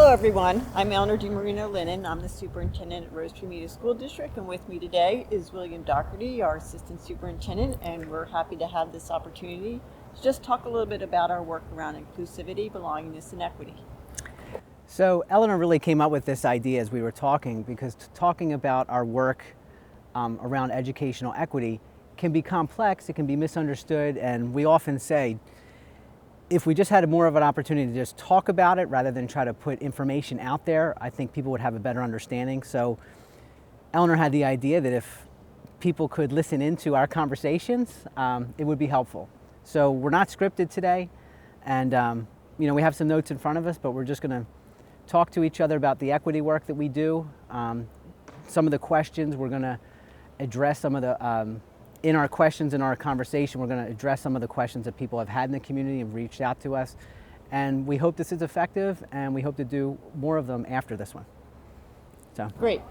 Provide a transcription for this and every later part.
Hello everyone, I'm Eleanor DiMarino Lennon. I'm the superintendent at Rose Tree Media School District, and with me today is William Doherty, our assistant superintendent, and we're happy to have this opportunity to just talk a little bit about our work around inclusivity, belongingness, and equity. So Eleanor really came up with this idea as we were talking, because talking about our work around educational equity can be complex, it can be misunderstood, and we often say, if we just had more of an opportunity to just talk about it rather than try to put information out there, I think people would have a better understanding. So Eleanor had the idea that if people could listen into our conversations, it would be helpful. So we're not scripted today, and we have some notes in front of us, but we're just going to talk to each other about the equity work that we do. Some of the questions we're going to address some of the in our questions in our conversation, we're going to address some of the questions that people have had in the community and reached out to us. And we hope this is effective, and we hope to do more of them after this one. So Great.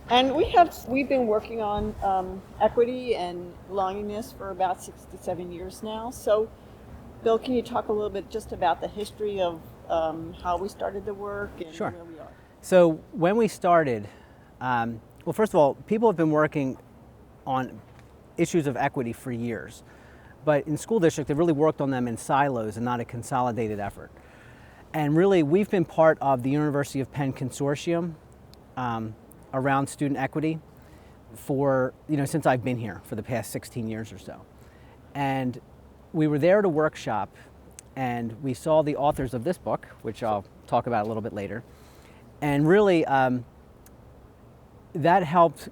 And we've been working on equity and belongingness for about 6 to 7 years now. So Bill, can you talk a little bit just about the history of how we started the work and Sure. where we are? So when we started, well, first of all, people have been working on issues of equity for years. But in school district, they've really worked on them in silos and not a consolidated effort. And really, we've been part of the University of Penn consortium around student equity for, since I've been here for the past 16 years or so. And we were there at a workshop, and we saw the authors of this book, which I'll talk about a little bit later. And really, that helped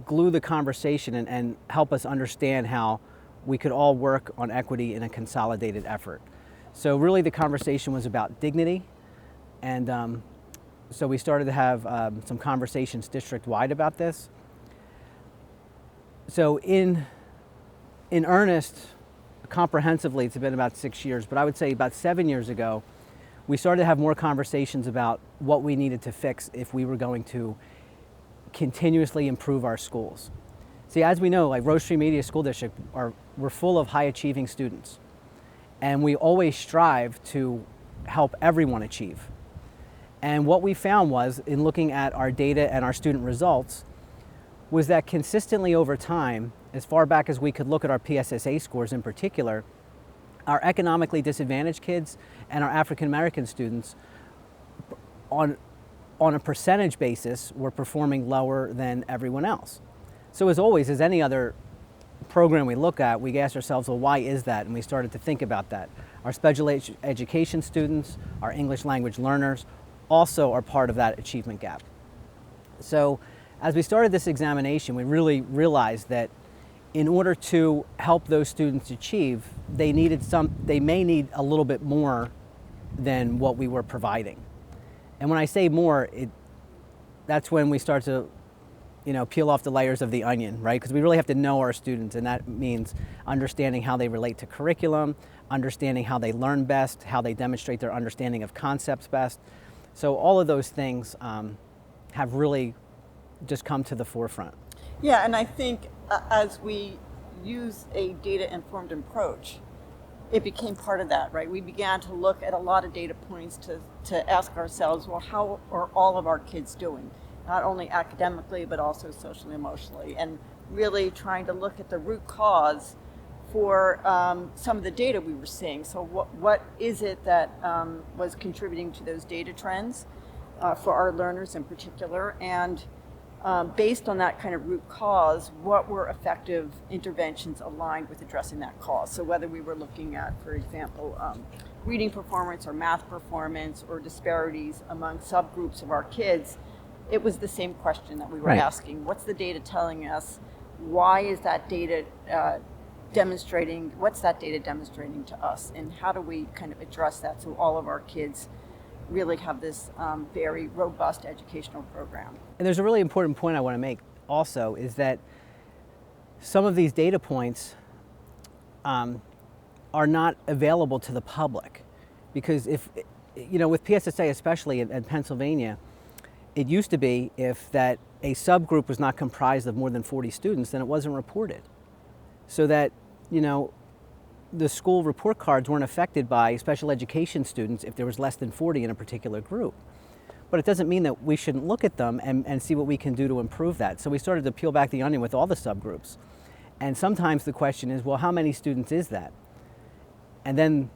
glue the conversation and help us understand how we could all work on equity in a consolidated effort. So really the conversation was about dignity, and so we started to have some conversations district-wide about this. So in earnest, comprehensively, it's been about 6 years, but I would say about 7 years ago, we started to have more conversations about what we needed to fix if we were going to continuously improve our schools. See, as we know, like Rose Tree Media School District, we're full of high-achieving students, and we always strive to help everyone achieve. And what we found was, in looking at our data and our student results, was that consistently over time, as far back as we could look at our PSSA scores in particular, our economically disadvantaged kids and our African American students on a percentage basis, we're performing lower than everyone else. So as always, as any other program we look at, we ask ourselves, well, why is that? And we started to think about that. Our special education students, our English language learners, also are part of that achievement gap. So as we started this examination, we really realized that in order to help those students achieve, they may need a little bit more than what we were providing. And when I say more, that's when we start to, peel off the layers of the onion, right? Because we really have to know our students, and that means understanding how they relate to curriculum, understanding how they learn best, how they demonstrate their understanding of concepts best. So all of those things have really just come to the forefront. Yeah, and I think as we use a data-informed approach, it became part of that, right? We began to look at a lot of data points to ask ourselves, well, how are all of our kids doing? Not only academically, but also socially, emotionally, and really trying to look at the root cause for some of the data we were seeing. So what is it that was contributing to those data trends for our learners in particular? And based on that kind of root cause, what were effective interventions aligned with addressing that cause? So whether we were looking at, for example, reading performance or math performance or disparities among subgroups of our kids, it was the same question that we were asking. What's the data telling us? Why is that data demonstrating, what's that data demonstrating to us? And how do we kind of address that so all of our kids really have this very robust educational program? And there's a really important point I want to make also, is that some of these data points are not available to the public. Because if, with PSSA especially in Pennsylvania, it used to be if that a subgroup was not comprised of more than 40 students, then it wasn't reported. So that, the school report cards weren't affected by special education students if there was less than 40 in a particular group. but it doesn't mean that we shouldn't look at them and see what we can do to improve that. So we started to peel back the onion with all the subgroups. And sometimes the question is, well, how many students is that? And then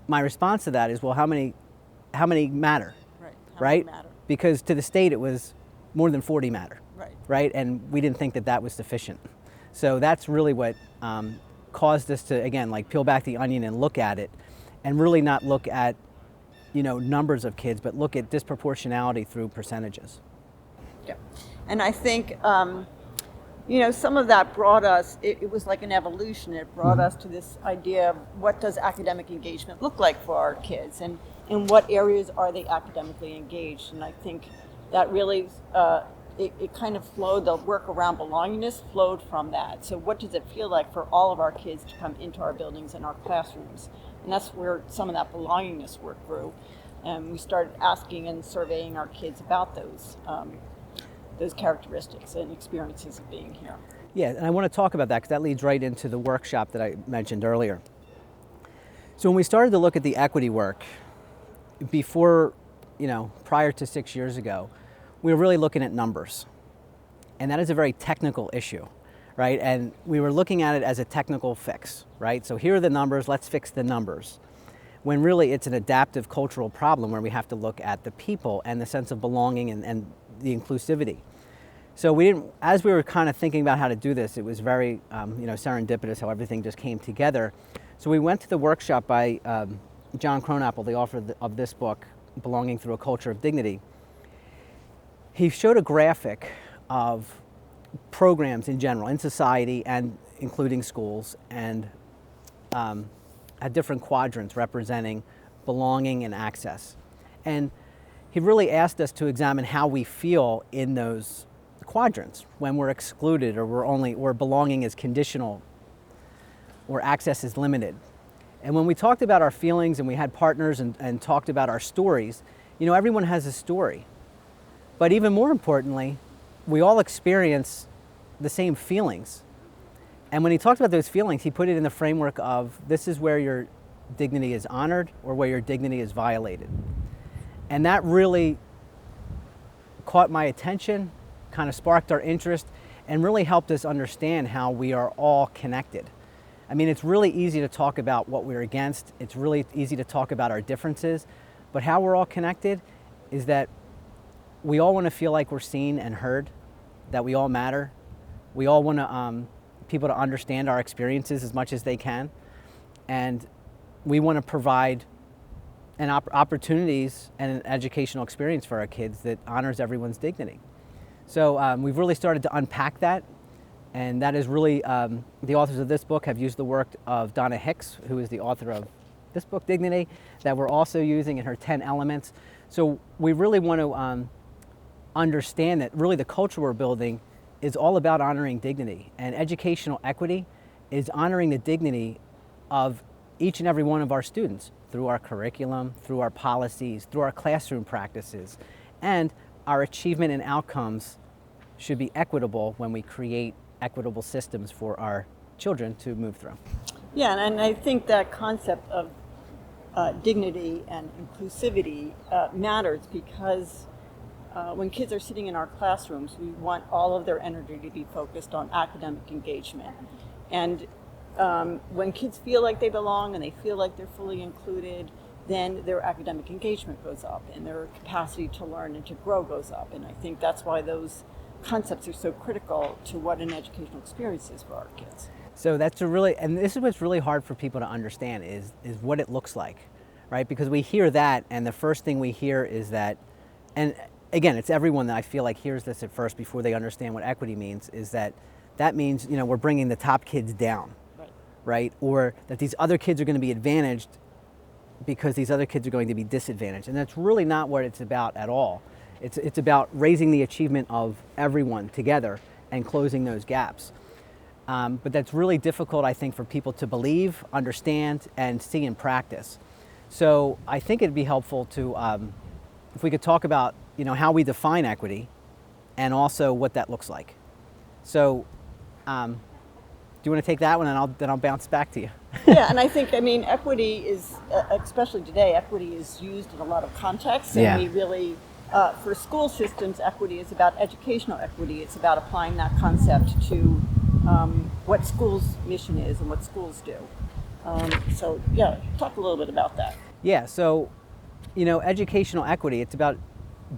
my response to that is, well, how many matter? Right. Right? Matter. Because to the state it was more than 40 matter. Right. Right? And we didn't think that that was sufficient. So that's really what caused us to, again, like peel back the onion and look at it, and really not look at, numbers of kids, but look at disproportionality through percentages. Yeah. And I think, some of that brought us, it was like an evolution. It brought us to this idea of what does academic engagement look like for our kids, and in what areas are they academically engaged. And I think that really, it kind of flowed, the work around belongingness flowed from that. So what does it feel like for all of our kids to come into our buildings and our classrooms? And that's where some of that belongingness work grew. And we started asking and surveying our kids about those characteristics and experiences of being here. Yeah, and I want to talk about that because that leads right into the workshop that I mentioned earlier. So when we started to look at the equity work, before, prior to 6 years ago, we were really looking at numbers. And that is a very technical issue, right? And we were looking at it as a technical fix, right? So here are the numbers, let's fix the numbers. When really it's an adaptive cultural problem where we have to look at the people and the sense of belonging and the inclusivity. So as we were kind of thinking about how to do this, it was very, serendipitous how everything just came together. So we went to the workshop by John Kronapple, the author of this book, Belonging Through a Culture of Dignity. He showed a graphic of programs in general, in society and including schools, and had different quadrants representing belonging and access. And he really asked us to examine how we feel in those quadrants when we're excluded, or belonging is conditional, or access is limited. And when we talked about our feelings and we had partners and talked about our stories, everyone has a story. But even more importantly, we all experience the same feelings. And when he talked about those feelings, he put it in the framework of this is where your dignity is honored or where your dignity is violated. And that really caught my attention, kind of sparked our interest, and really helped us understand how we are all connected. I mean, it's really easy to talk about what we're against. It's really easy to talk about our differences. But how we're all connected is that we all want to feel like we're seen and heard, that we all matter. We all want people to understand our experiences as much as they can. And we want to provide opportunities and an educational experience for our kids that honors everyone's dignity. So we've really started to unpack that. And that is really, the authors of this book have used the work of Donna Hicks, who is the author of this book, Dignity, that we're also using in her 10 elements. So we really want to understand that really the culture we're building is all about honoring dignity. And educational equity is honoring the dignity of each and every one of our students through our curriculum, through our policies, through our classroom practices. And our achievement and outcomes should be equitable when we create equitable systems for our children to move through. Yeah, and I think that concept of dignity and inclusivity matters because when kids are sitting in our classrooms, we want all of their energy to be focused on academic engagement. And when kids feel like they belong and they feel like they're fully included, then their academic engagement goes up and their capacity to learn and to grow goes up. And I think that's why those concepts are so critical to what an educational experience is for our kids. So and this is what's really hard for people to understand is what it looks like, right? Because we hear that, and the first thing we hear is that, and again, it's everyone that I feel like hears this at first before they understand what equity means, is that means, we're bringing the top kids down, right? Or that these other kids are going to be advantaged because these other kids are going to be disadvantaged. And that's really not what it's about at all. It's about raising the achievement of everyone together and closing those gaps. But that's really difficult, I think, for people to believe, understand, and see in practice. So I think it'd be helpful to, if we could talk about, how we define equity and also what that looks like. So do you want to take that one, and then I'll bounce back to you? Yeah, and I think, equity is, especially today, equity is used in a lot of contexts, and we really For school systems, equity is about educational equity. It's about applying that concept to what schools' mission is and what schools do. So yeah, talk a little bit about that. Yeah, so, educational equity, it's about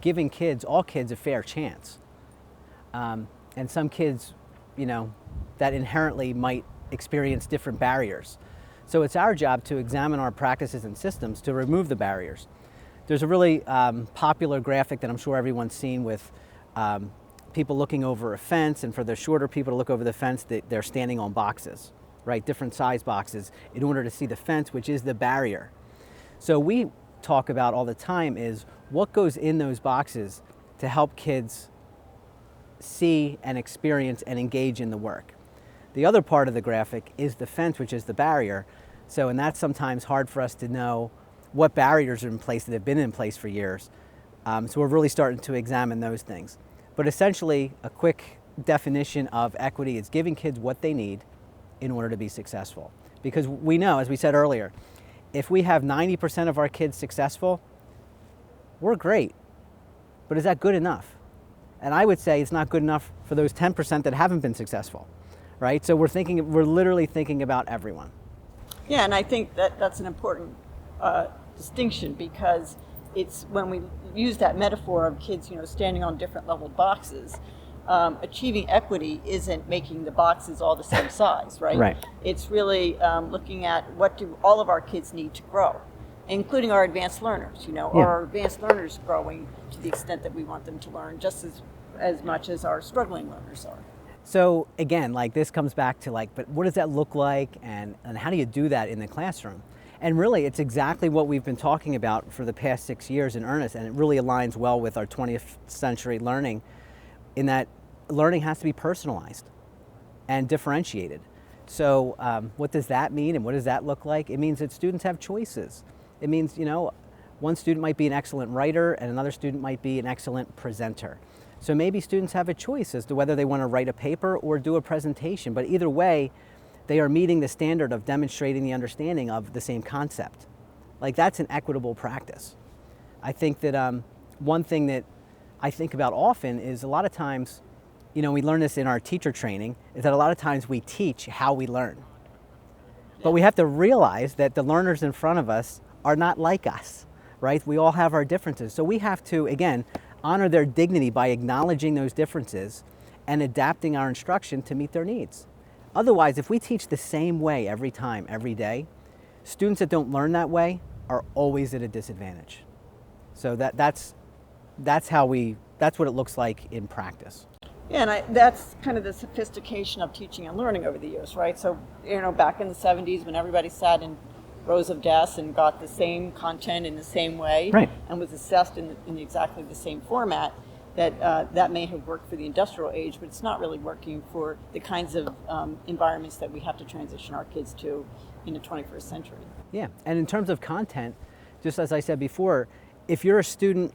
giving all kids a fair chance. And some kids, that inherently might experience different barriers. So it's our job to examine our practices and systems to remove the barriers. There's a really popular graphic that I'm sure everyone's seen with people looking over a fence, and for the shorter people to look over the fence, they're standing on boxes, right? Different size boxes in order to see the fence, which is the barrier. So we talk about all the time is what goes in those boxes to help kids see and experience and engage in the work. The other part of the graphic is the fence, which is the barrier. So, and that's sometimes hard for us to know what barriers are in place that have been in place for years. So we're really starting to examine those things. But essentially, a quick definition of equity is giving kids what they need in order to be successful. Because we know, as we said earlier, if we have 90% of our kids successful, we're great. But is that good enough? And I would say it's not good enough for those 10% that haven't been successful, right? So we're literally thinking about everyone. Yeah, and I think that's an important distinction, because it's when we use that metaphor of kids, standing on different leveled boxes. Achieving equity isn't making the boxes all the same size, right? Right. It's really looking at what do all of our kids need to grow, including our advanced learners. Are our advanced learners growing to the extent that we want them to learn, just as much as our struggling learners are? So again, this comes back to but what does that look like, and how do you do that in the classroom? And really, it's exactly what we've been talking about for the past 6 years in earnest, and it really aligns well with our 20th century learning, in that learning has to be personalized and differentiated. So what does that mean, and what does that look like? It means that students have choices. It means, one student might be an excellent writer and another student might be an excellent presenter. So maybe students have a choice as to whether they want to write a paper or do a presentation, but either way, they are meeting the standard of demonstrating the understanding of the same concept. That's an equitable practice. I think that one thing that I think about often is a lot of times, we learn this in our teacher training, is that a lot of times we teach how we learn. But we have to realize that the learners in front of us are not like us, right? We all have our differences. So we have to, again, honor their dignity by acknowledging those differences and adapting our instruction to meet their needs. Otherwise, if we teach the same way every time, every day, students that don't learn that way are always at a disadvantage. So that's what it looks like in practice. Yeah, and that's kind of the sophistication of teaching and learning over the years, right? So, back in the 70s, when everybody sat in rows of desks and got the same content in the same way, right, and was assessed in exactly the same format, that may have worked for the industrial age, but it's not really working for the kinds of environments that we have to transition our kids to in the 21st century. Yeah, and in terms of content, just as I said before, if you're a student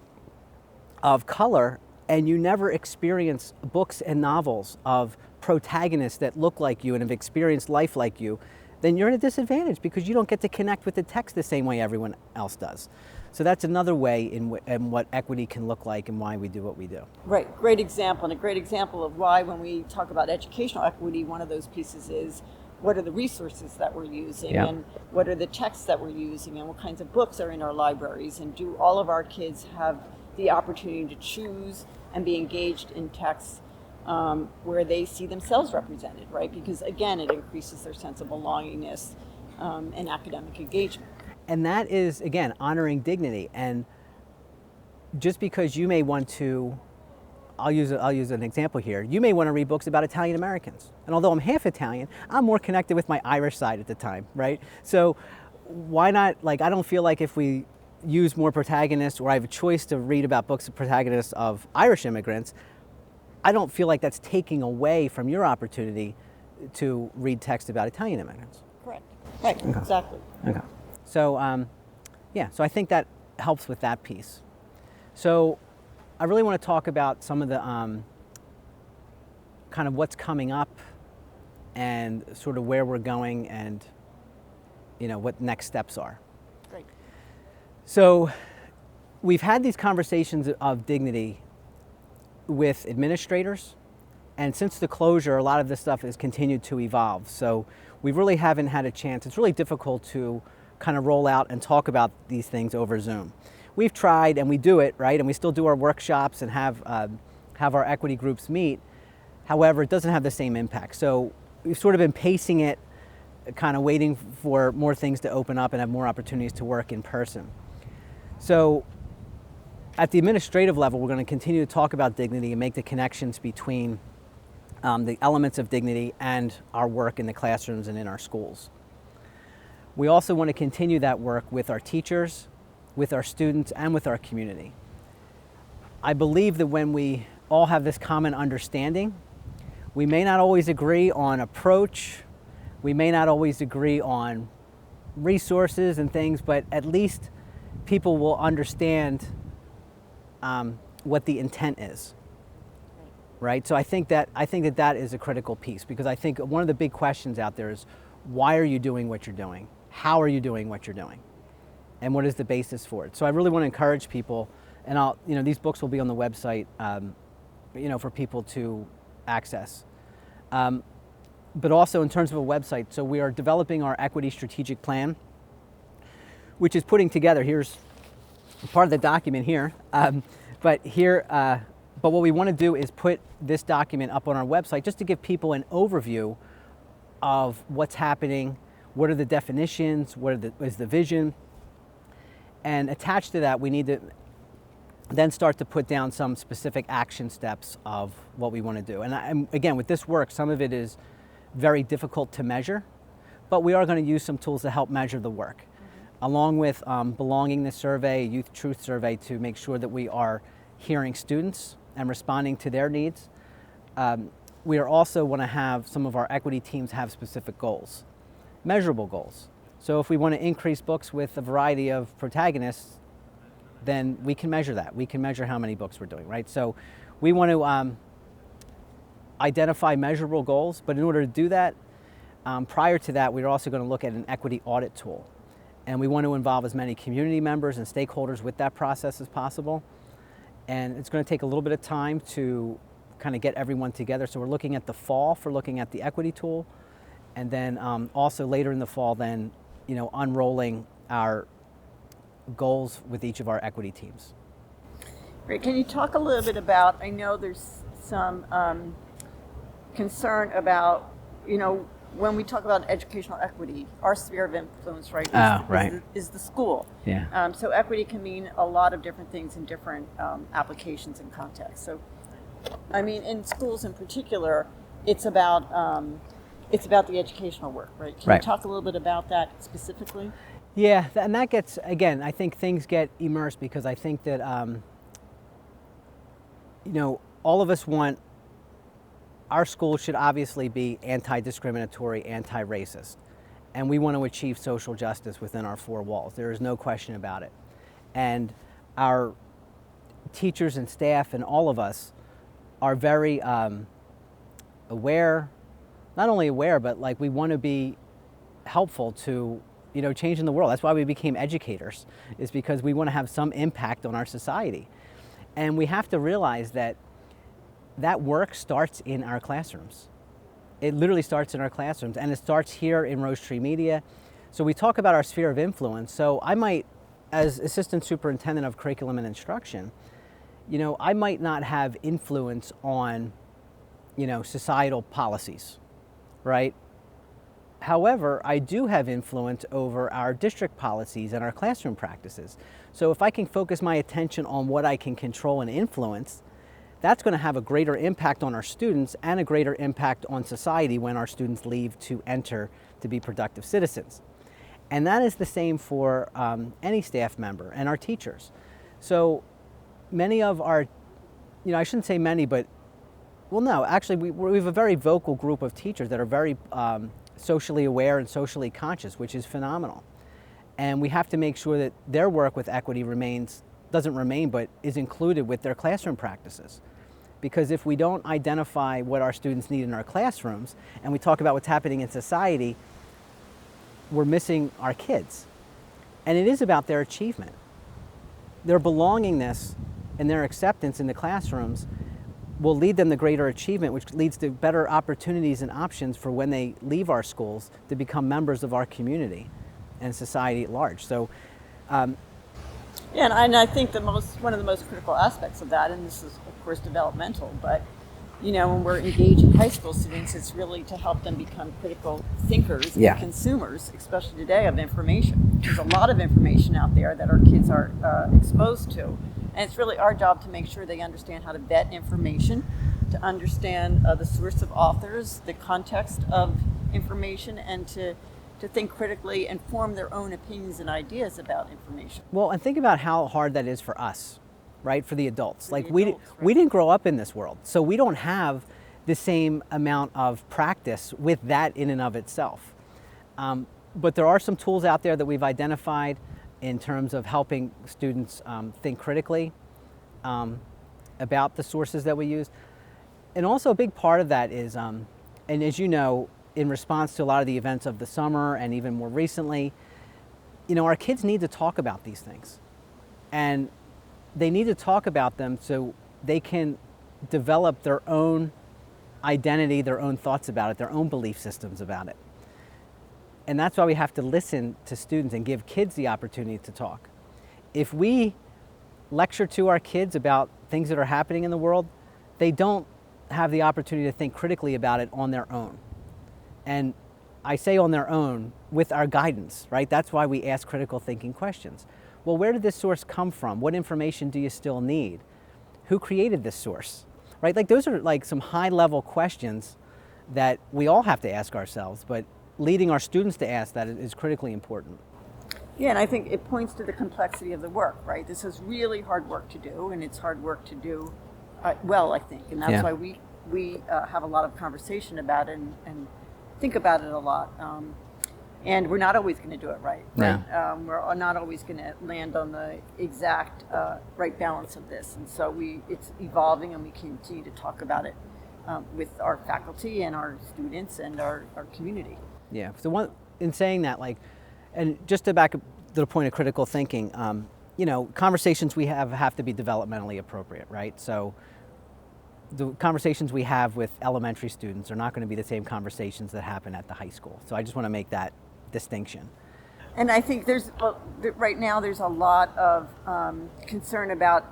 of color and you never experience books and novels of protagonists that look like you and have experienced life like you, then you're at a disadvantage because you don't get to connect with the text the same way everyone else does. So that's another way in what equity can look like and why we do what we do. Right, great example, and a great example of why when we talk about educational equity, one of those pieces is what are the resources that we're using, and what are the texts that we're using, and what kinds of books are in our libraries, and do all of our kids have the opportunity to choose and be engaged in texts where they see themselves represented, right? Because again, it increases their sense of belongingness and academic engagement. And that is, again, honoring dignity. And just because you may want to, I'll use an example here. You may want to read books about Italian Americans. And although I'm half Italian, I'm more connected with my Irish side at the time, right? So why not, I don't feel like if we use more protagonists, or I have a choice to read about books of protagonists of Irish immigrants, I don't feel like that's taking away from your opportunity to read text about Italian immigrants. Correct. Right, okay. Exactly. Okay. So, so I think that helps with that piece. So I really want to talk about some of the kind of what's coming up and sort of where we're going and, what next steps are. Great. So we've had these conversations of dignity with administrators, and since the closure, a lot of this stuff has continued to evolve. So we really haven't had a chance. It's really difficult to kind of roll out and talk about these things over Zoom. We've tried, and we do it, right? And we still do our workshops and have our equity groups meet. However, it doesn't have the same impact. So we've sort of been pacing it, kind of waiting for more things to open up and have more opportunities to work in person. So at the administrative level, we're going to continue to talk about dignity and make the connections between the elements of dignity and our work in the classrooms and in our schools. We also want to continue that work with our teachers, with our students, and with our community. I believe that when we all have this common understanding, we may not always agree on approach, we may not always agree on resources and things, but at least people will understand what the intent is, right? So I think that that is a critical piece, because I think one of the big questions out there is, why are you doing what you're doing? How are you doing what you're doing? And what is the basis for it? So I really want to encourage people, and these books will be on the website, for people to access. But also in terms of a website, so we are developing our equity strategic plan, which is putting together, here's part of the document here, but what we want to do is put this document up on our website just to give people an overview of what's happening, what are the definitions, what is the vision, and attached to that we need to then start to put down some specific action steps of what we want to do. And again, with this work, some of it is very difficult to measure, but we are going to use some tools to help measure the work, along with Belongingness survey, Youth Truth survey, to make sure that we are hearing students and responding to their needs. We are also want to have some of our equity teams have specific goals, measurable goals. So if we want to increase books with a variety of protagonists, then we can measure that. We can measure how many books we're doing, right? So we want to identify measurable goals, but in order to do that, prior to that, we're also going to look at an equity audit tool. And we want to involve as many community members and stakeholders with that process as possible. And it's going to take a little bit of time to kind of get everyone together. So we're looking at the fall for looking at the equity tool, and then also later in the fall, then unrolling our goals with each of our equity teams. Great. Can you talk a little bit about, I know there's some concern about, when we talk about educational equity, our sphere of influence, right, is the school. Yeah. So equity can mean a lot of different things in different applications and contexts. So, in schools in particular, it's about the educational work, right? Can you talk a little bit about that specifically? Yeah, and that gets, again, I think things get immersed because I think that, all of us want, our school should obviously be anti-discriminatory, anti-racist, and we want to achieve social justice within our four walls. There is no question about it. And our teachers and staff and all of us are very aware, not only aware, but we want to be helpful to changing the world. That's why we became educators, is because we want to have some impact on our society. And we have to realize that work starts in our classrooms. It literally starts in our classrooms, and it starts here in Rose Tree Media. So we talk about our sphere of influence. So I might, as Assistant Superintendent of Curriculum and Instruction, I might not have influence on, societal policies, right? However, I do have influence over our district policies and our classroom practices. So if I can focus my attention on what I can control and influence, that's going to have a greater impact on our students and a greater impact on society when our students leave to enter to be productive citizens. And that is the same for any staff member and our teachers. So many of our, I shouldn't say many, but, well, no, actually we have a very vocal group of teachers that are very socially aware and socially conscious, which is phenomenal. And we have to make sure that their work with equity doesn't remain, but is included with their classroom practices. Because if we don't identify what our students need in our classrooms, and we talk about what's happening in society, we're missing our kids. And it is about their achievement. their belongingness and their acceptance in the classrooms will lead them to greater achievement, which leads to better opportunities and options for when they leave our schools to become members of our community and society at large. So, Yeah, and I think one of the most critical aspects of that, and this is of course developmental, but when we're engaging high school students, it's really to help them become critical thinkers Yeah. and consumers, especially today, of information. There's a lot of information out there that our kids are exposed to, and it's really our job to make sure they understand how to vet information, to understand the source of authors, the context of information, and to think critically and form their own opinions and ideas about information. well, and think about how hard that is for us, right? For the adults. For the we adults, right. we didn't grow up in this world, so we don't have the same amount of practice with that in and of itself. But there are some tools out there that we've identified in terms of helping students think critically about the sources that we use. And also a big part of that is, and as you know, in response to a lot of the events of the summer and even more recently, our kids need to talk about these things. And they need to talk about them so they can develop their own identity, their own thoughts about it, their own belief systems about it. And that's why we have to listen to students and give kids the opportunity to talk. If we lecture to our kids about things that are happening in the world, they don't have the opportunity to think critically about it on their own. And I say on their own with our guidance, right? That's why we ask critical thinking questions. Well, where did this source come from? What information do you still need? Who created this source? Right? Like those are like some high level questions that we all have to ask ourselves, but leading our students to ask that is critically important. Yeah, and I think it points to the complexity of the work, right? This is really hard work to do, and it's hard work to do well, I think. And that's why we have a lot of conversation about it and think about it a lot. And we're not always going to do it right? We're not always going to land on the exact right balance of this. And so it's evolving, and we continue to talk about it with our faculty and our students and our community. Yeah, so in saying that, and just to back up to the point of critical thinking, conversations we have to be developmentally appropriate, right? So the conversations we have with elementary students are not going to be the same conversations that happen at the high school. So I just want to make that distinction. And I think right now there's a lot of concern about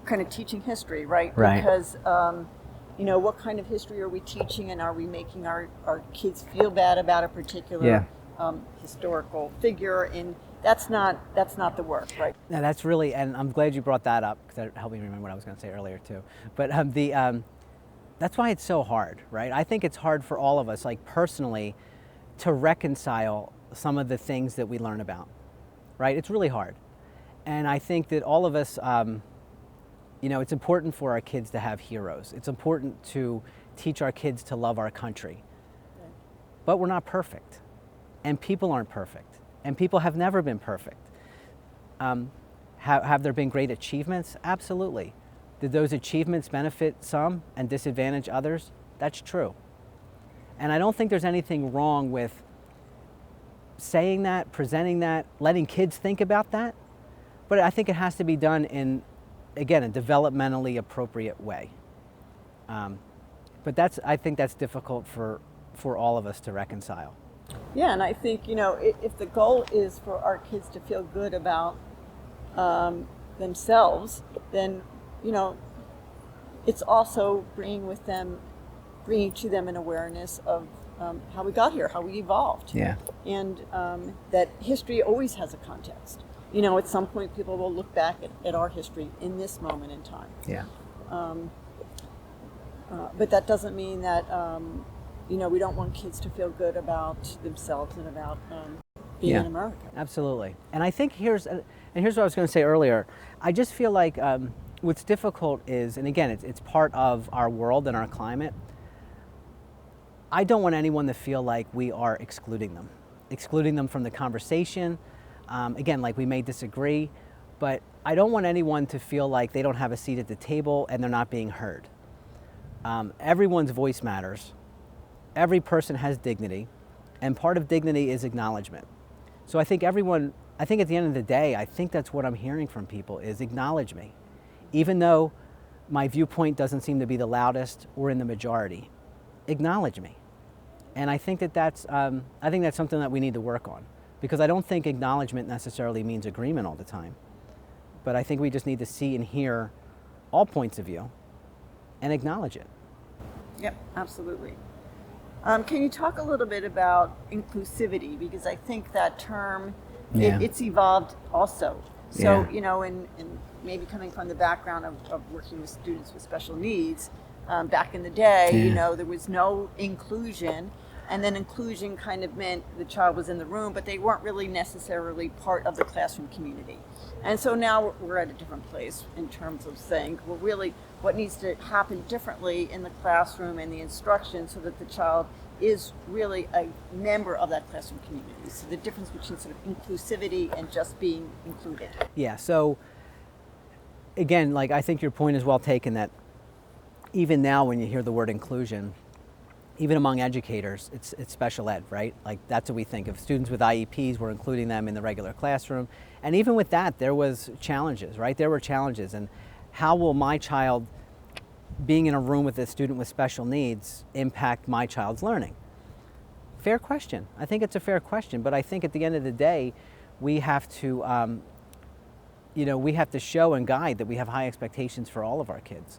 kind of teaching history, right? Right. Because, what kind of history are we teaching, and are we making our kids feel bad about a particular historical figure? And that's not the work, right? No, that's really, and I'm glad you brought that up because that helped me remember what I was going to say earlier too. But that's why it's so hard, right? I think it's hard for all of us, like personally, to reconcile some of the things that we learn about, right? It's really hard. And I think that all of us, it's important for our kids to have heroes. It's important to teach our kids to love our country. Right. But we're not perfect. And people aren't perfect. And people have never been perfect. Have there been great achievements? Absolutely. Did those achievements benefit some and disadvantage others? That's true. And I don't think there's anything wrong with saying that, presenting that, letting kids think about that. But I think it has to be done in, again, a developmentally appropriate way. But I think that's difficult for all of us to reconcile. Yeah, and I think, if the goal is for our kids to feel good about themselves, then, it's also bringing to them an awareness of how we got here, how we evolved. Yeah. And that history always has a context. At some point people will look back at our history in this moment in time. Yeah. But that doesn't mean that, we don't want kids to feel good about themselves and about being in America. Absolutely. And I think here's what I was going to say earlier. I just feel like what's difficult is, and again, it's part of our world and our climate. I don't want anyone to feel like we are excluding them from the conversation. Again, like we may disagree, but I don't want anyone to feel like they don't have a seat at the table and they're not being heard. Everyone's voice matters. Every person has dignity, and part of dignity is acknowledgement. So I think everyone I think at the end of the day, I think that's what I'm hearing from people is acknowledge me. Even though my viewpoint doesn't seem to be the loudest or in the majority, acknowledge me. And I think that's something that we need to work on, because I don't think acknowledgement necessarily means agreement all the time. But I think we just need to see and hear all points of view and acknowledge it. Yep, absolutely. Can you talk a little bit about inclusivity? Because I think that term, it's evolved also. So, in maybe coming from the background of working with students with special needs, back in the day, there was no inclusion. And then inclusion kind of meant the child was in the room, but they weren't really necessarily part of the classroom community. And so now we're at a different place in terms of saying, well, really, what needs to happen differently in the classroom and the instruction so that the child is really a member of that classroom community. So the difference between sort of inclusivity and just being included. Yeah, so again, like I think your point is well taken that even now when you hear the word inclusion, even among educators, it's special ed, right? Like that's what we think of. Students with IEPs, we're including them in the regular classroom. And even with that, there was challenges, right? There were challenges. And how will my child being in a room with a student with special needs impact my child's learning? Fair question. I think it's a fair question, but I think at the end of the day, we have to, we have to show and guide that we have high expectations for all of our kids.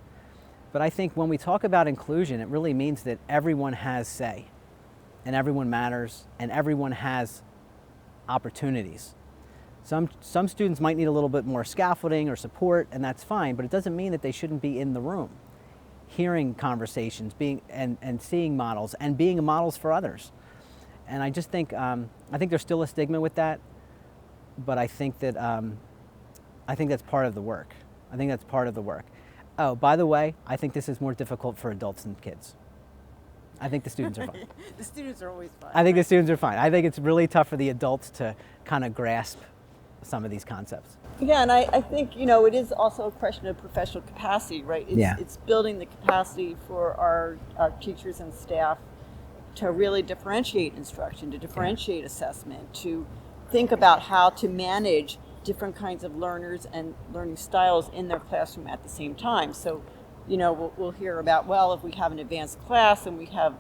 But I think when we talk about inclusion, it really means that everyone has say, and everyone matters, and everyone has opportunities. Some students might need a little bit more scaffolding or support, and that's fine, but it doesn't mean that they shouldn't be in the room, hearing conversations, and seeing models, and being models for others. And I just think, I think there's still a stigma with that, but I think that, I think that's part of the work. I think that's part of the work. Oh, by the way, I think this is more difficult for adults than kids. I think the students are fine. The students are always fine. I think the students are fine. I think it's really tough for the adults to kind of grasp some of these concepts. Yeah, and I think, it is also a question of professional capacity, right? It's building the capacity for our teachers and staff to really differentiate instruction, to differentiate assessment, to think about how to manage different kinds of learners and learning styles in their classroom at the same time. So, we'll hear about, well, if we have an advanced class and we have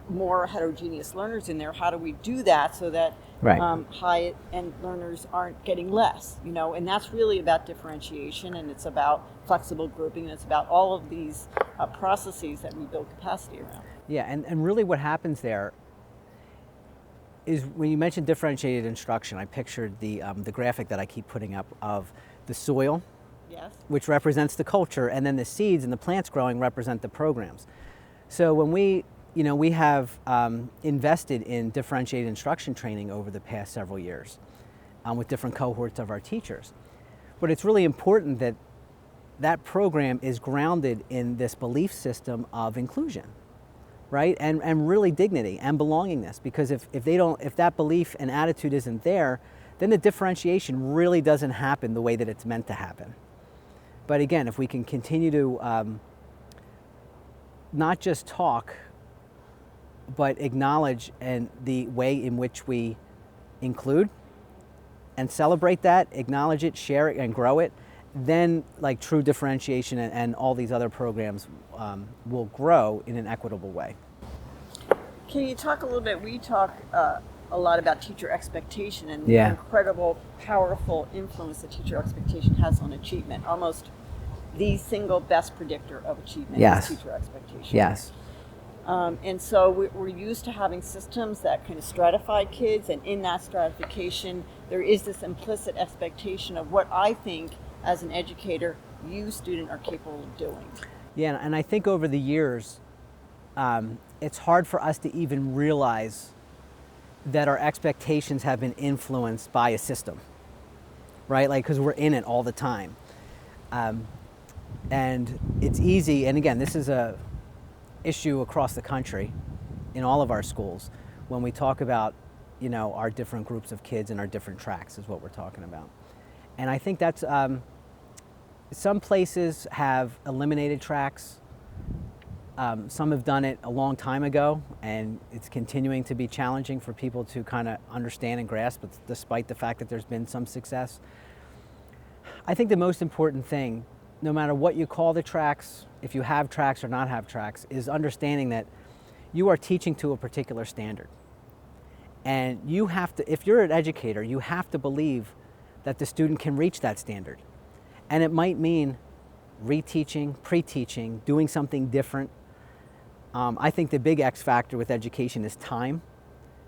more heterogeneous learners in there, how do we do that so that high-end learners aren't getting less, and that's really about differentiation, and it's about flexible grouping, and it's about all of these processes that we build capacity around. Yeah, and really what happens there is when you mentioned differentiated instruction, I pictured the graphic that I keep putting up of the soil, which represents the culture, and then the seeds and the plants growing represent the programs. So when we have invested in differentiated instruction training over the past several years with different cohorts of our teachers. But it's really important that that program is grounded in this belief system of inclusion, right? And really dignity and belongingness, because if that belief and attitude isn't there, then the differentiation really doesn't happen the way that it's meant to happen. But again, if we can continue to not just talk, but acknowledge and the way in which we include and celebrate that, acknowledge it, share it, and grow it, then like true differentiation and all these other programs will grow in an equitable way. Can you talk a little bit, we talk a lot about teacher expectation and the incredible, powerful influence that teacher expectation has on achievement. Almost the single best predictor of achievement is teacher expectation. Yes. And so we're used to having systems that kind of stratify kids, and in that stratification, there is this implicit expectation of what I think, as an educator, you, student, are capable of doing. Yeah, and I think over the years, it's hard for us to even realize that our expectations have been influenced by a system, right? Like, because we're in it all the time. And it's easy, and again, this is a issue across the country in all of our schools when we talk about, our different groups of kids and our different tracks is what we're talking about. And I think that's, some places have eliminated tracks. Some have done it a long time ago, and it's continuing to be challenging for people to kind of understand and grasp, despite the fact that there's been some success. I think the most important thing, no matter what you call the tracks, if you have tracks or not have tracks, is understanding that you are teaching to a particular standard. And you have to, if you're an educator, you have to believe that the student can reach that standard. And it might mean reteaching, pre-teaching, doing something different. I think the big X factor with education is time,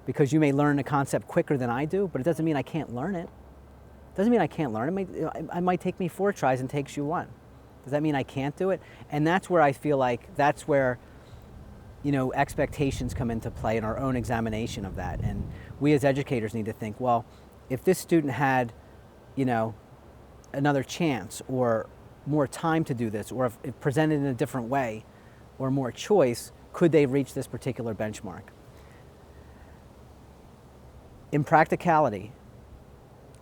because you may learn a concept quicker than I do, but it doesn't mean I can't learn it. It doesn't mean I can't learn it. It might take me 4 tries and takes you 1. Does that mean I can't do it? And that's where I feel like that's where, you know, expectations come into play in our own examination of that. And we as educators need to think, well, if this student had, you know, another chance or more time to do this, or if it presented in a different way or more choice, could they reach this particular benchmark? In practicality,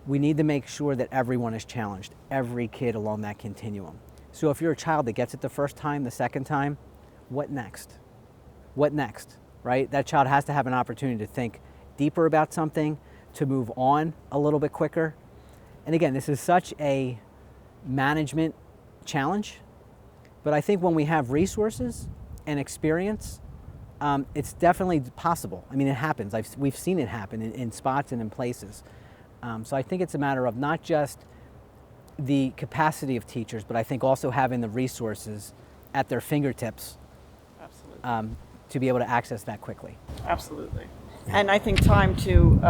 we need to make sure that everyone is challenged, every kid along that continuum. So if you're a child that gets it the first time, the second time, what next? What next, right? That child has to have an opportunity to think deeper about something, to move on a little bit quicker. And again, this is such a management challenge, but I think when we have resources and experience, it's definitely possible. I mean, it happens. We've seen it happen in spots and in places. So I think it's a matter of not just the capacity of teachers, but I think also having the resources at their fingertips. Absolutely. To be able to access that quickly. Absolutely. And I think time to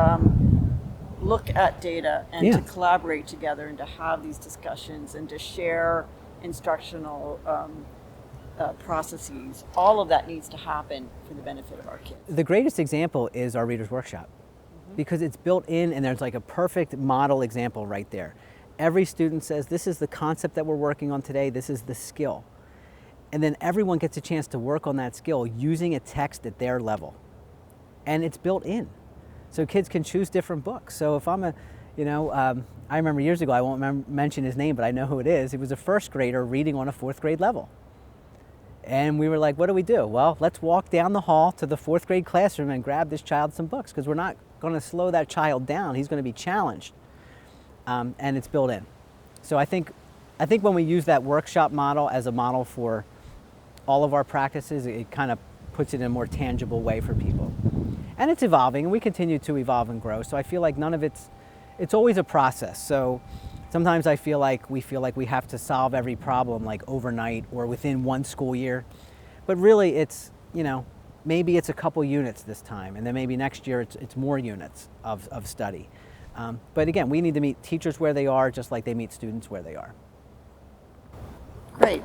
look at data and to collaborate together and to have these discussions and to share instructional processes, all of that needs to happen for the benefit of our kids. The greatest example is our Reader's Workshop, because it's built in and there's like a perfect model example right there. Every student says, this is the concept that we're working on today, this is the skill. And then everyone gets a chance to work on that skill using a text at their level. And it's built in. So kids can choose different books. So if I'm I remember years ago, I won't mention his name, but I know who it is. He was a first grader reading on a 4th grade level. And we were like, what do we do? Well, let's walk down the hall to the 4th grade classroom and grab this child some books, because we're not going to slow that child down. He's going to be challenged. And it's built in. So I think when we use that workshop model as a model for all of our practices, it kind of puts it in a more tangible way for people. And it's evolving, and we continue to evolve and grow. So I feel like it's always a process. So sometimes I feel like we have to solve every problem like overnight or within 1 school year. But really it's, maybe it's a couple units this time, and then maybe next year it's more units of study. But again, we need to meet teachers where they are, just like they meet students where they are. Great.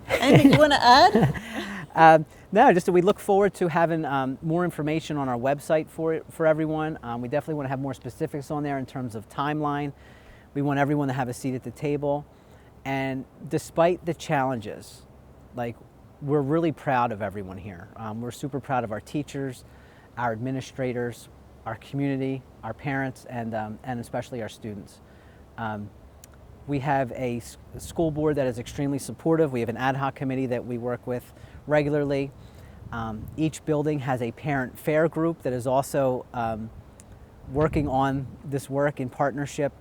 Anything you want to add? No, just that we look forward to having more information on our website for everyone. We definitely want to have more specifics on there in terms of timeline. We want everyone to have a seat at the table. And despite the challenges, we're really proud of everyone here. We're super proud of our teachers, our administrators, our community, our parents, and especially our students. We have a school board that is extremely supportive. We have an ad hoc committee that we work with regularly. Each building has a parent fair group that is also working on this work in partnership.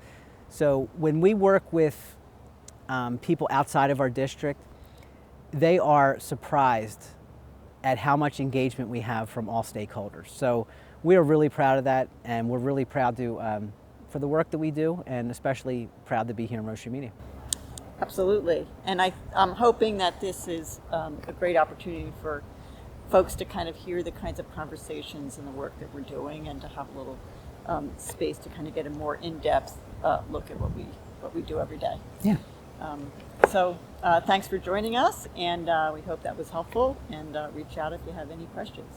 So when we work with people outside of our district, they are surprised at how much engagement we have from all stakeholders. So we are really proud of that, and we're really proud to for the work that we do, and especially proud to be here in Roche Media. Absolutely. And I'm hoping that this is a great opportunity for folks to kind of hear the kinds of conversations and the work that we're doing, and to have a little space to kind of get a more in-depth look at what we do every day. Yeah. So thanks for joining us, and we hope that was helpful, and reach out if you have any questions.